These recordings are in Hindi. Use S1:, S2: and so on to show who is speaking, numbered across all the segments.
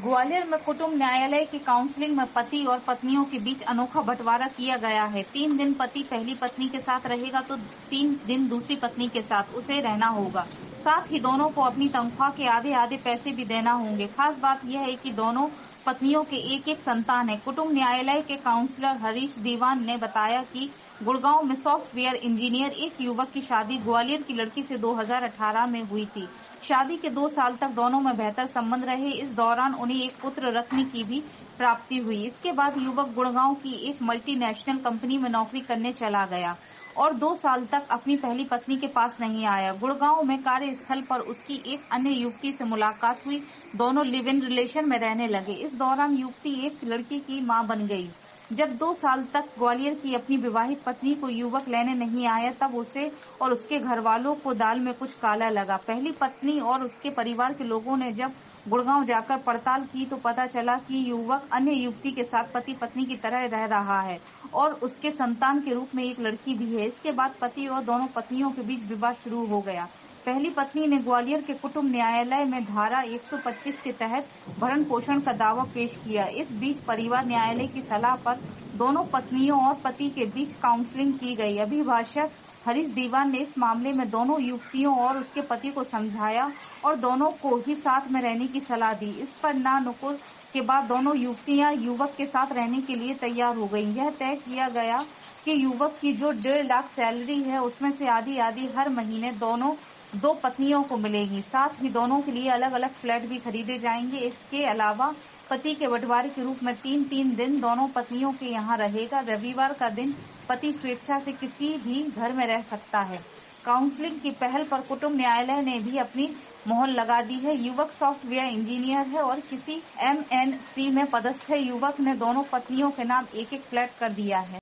S1: ग्वालियर में कुटुंब न्यायालय की काउंसलिंग में पति और पत्नियों के बीच अनोखा बंटवारा किया गया है। 3 दिन पति पहली पत्नी के साथ रहेगा तो 3 दिन दूसरी पत्नी के साथ उसे रहना होगा। साथ ही दोनों को अपनी तनख्वाह के आधे आधे पैसे भी देना होंगे। खास बात यह है कि दोनों पत्नियों के एक एक संतान है। कुटुंब न्यायालय के काउंसलर हरीश दीवान ने बताया कि गुड़गांव में सॉफ्टवेयर इंजीनियर एक युवक की शादी ग्वालियर की लड़की से 2018 में हुई थी। शादी के 2 साल तक दोनों में बेहतर संबंध रहे। इस दौरान उन्हें एक पुत्र रखने की भी प्राप्ति हुई। इसके बाद युवक गुड़गांव की एक मल्टीनेशनल कंपनी में नौकरी करने चला गया और 2 साल तक अपनी पहली पत्नी के पास नहीं आया। गुड़गांव में कार्यस्थल पर उसकी एक अन्य युवती से मुलाकात हुई। दोनों लिव इन रिलेशन में रहने लगे। इस दौरान युवती एक लड़की की मां बन गई। जब 2 साल तक ग्वालियर की अपनी विवाहित पत्नी को युवक लेने नहीं आया, तब उसे और उसके घर वालों को दाल में कुछ काला लगा। पहली पत्नी और उसके परिवार के लोगों ने जब गुड़गांव जाकर पड़ताल की तो पता चला कि युवक अन्य युवती के साथ पति पत्नी की तरह रह रहा है और उसके संतान के रूप में एक लड़की भी है। इसके बाद पति और दोनों पत्नियों के बीच विवाद शुरू हो गया। पहली पत्नी ने ग्वालियर के कुटुंब न्यायालय में धारा 125 के तहत भरण पोषण का दावा पेश किया। इस बीच परिवार न्यायालय की सलाह पर दोनों पत्नियों और पति के बीच काउंसलिंग की गई। अभिभाषक हरीश दीवान ने इस मामले में दोनों युवतियों और उसके पति को समझाया और दोनों को ही साथ में रहने की सलाह दी। इस पर ना नुकुर के बाद दोनों युवतियां युवक के साथ रहने के लिए तैयार हो गयी। यह तय किया गया कि युवक की जो 1.5 लाख सैलरी है उसमें से आधी आधी हर महीने दोनों 2 पत्नियों को मिलेगी। साथ ही दोनों के लिए अलग अलग फ्लैट भी खरीदे जाएंगे। इसके अलावा पति के बंटवारे के रूप में 3-3 दिन दोनों पत्नियों के यहाँ रहेगा। रविवार का दिन पति स्वेच्छा से किसी भी घर में रह सकता है। काउंसलिंग की पहल पर कुटुंब न्यायालय ने भी अपनी मोहर लगा दी है। युवक सॉफ्टवेयर इंजीनियर है और किसी MNC में पदस्थ है। युवक ने दोनों पत्नियों के नाम एक एक फ्लैट कर दिया है।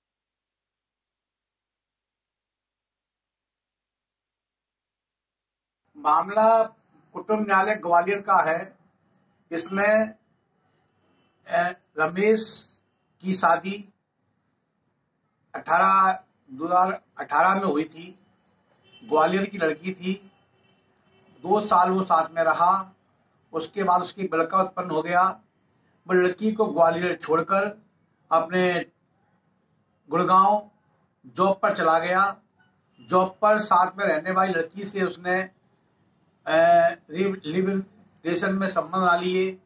S2: मामला कुटुंब न्यायालय ग्वालियर का है। इसमें रमेश की शादी 2018 में हुई थी। ग्वालियर की लड़की थी। 2 साल वो साथ में रहा। उसके बाद उसकी लड़का उत्पन्न हो गया। वो लड़की को ग्वालियर छोड़कर अपने गुड़गांव जॉब पर चला गया। जॉब पर साथ में रहने वाली लड़की से उसने लिव इन रिलेशन में संबंध बना लिए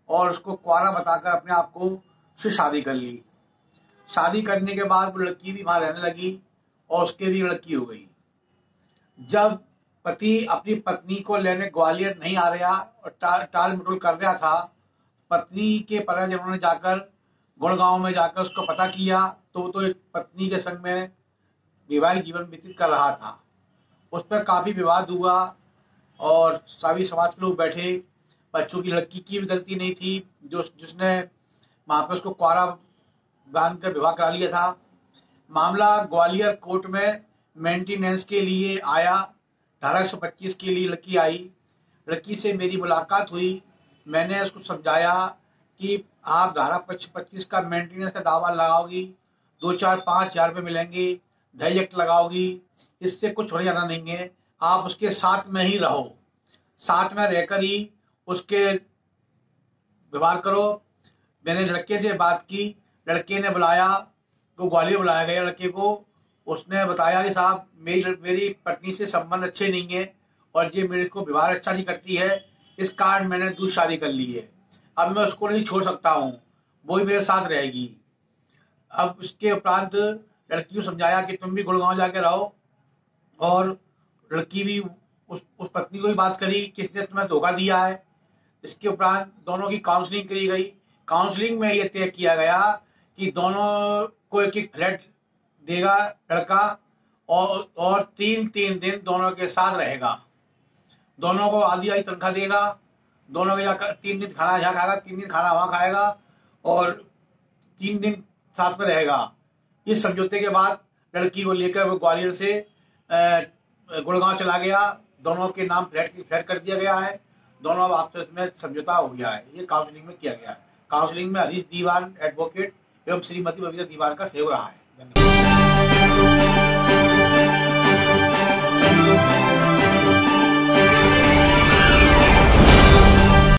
S2: और उसको कुंवारा बताकर अपने आप को उससे शादी कर ली। शादी करने के बाद वो लड़की भी वहां रहने लगी और उसके भी लड़की हो गई। जब पति अपनी पत्नी को लेने ग्वालियर नहीं आ रहा और टाल मटोल कर रहा था, पत्नी के परिजनों उन्होंने जाकर गुड़गांव में जाकर उसको पता किया तो वो तो एक पत्नी के संग में वैवाहिक जीवन व्यतीत कर रहा था। उस पर काफी विवाद हुआ और सभी समाज के लोग बैठे। बच्चों की लड़की की भी गलती नहीं थी जिसने वहां पर उसको कुंवारा बांध कर विवाह करा लिया था। मामला ग्वालियर कोर्ट में मेंटेनेंस के लिए आया। धारा 125 के लिए लड़की आई। लड़की से मेरी मुलाकात हुई। मैंने उसको समझाया कि आप धारा 125 का मेंटेनेंस का दावा लगाओगी, 2-4-5 हज़ार रुपये मिलेंगे, दहेज एक्ट लगाओगी, इससे कुछ होने जाना नहीं है। आप उसके साथ में ही रहो, साथ में रहकर ही उसके व्यवहार करो। मैंने लड़के से बात की। लड़के ने बुलाया, तो ग्वालियर बुलाया गया लड़के को। उसने बताया कि साहब मेरी पत्नी से संबंध अच्छे नहीं है और ये मेरे को व्यवहार अच्छा नहीं करती है, इस कारण मैंने दूसरी शादी कर ली है। अब मैं उसको नहीं छोड़ सकता हूँ, वो ही मेरे साथ रहेगी। अब इसके उपरांत लड़की को समझाया कि तुम भी गुड़गांव जाके रहो और लड़की भी उस पत्नी को भी बात करी कि इसने तुम्हें धोखा दिया है। इसके उपरांत दोनों की काउंसलिंग करी गई। काउंसलिंग में यह तय किया गया कि दोनों को एक एक फ्लैट देगा लड़का और 3-3 दिन दोनों के साथ रहेगा। दोनों को आधी आधी तनख्वाह देगा। दोनों के जाकर 3 दिन खाना यहाँ खाएगा, 3 दिन खाना वहाँ खाएगा और 3 दिन साथ में रहेगा। इस समझौते के बाद लड़की को लेकर वो ग्वालियर से गुड़गांव चला गया। दोनों के नाम फ्लैट कर दिया गया है। दोनों अब आपस में समझौता हो गया है। ये काउंसलिंग में किया गया है। काउंसलिंग में हरीश दीवान एडवोकेट एवं श्रीमती बबीता दीवान का सहयोग रहा है। धन्यवाद।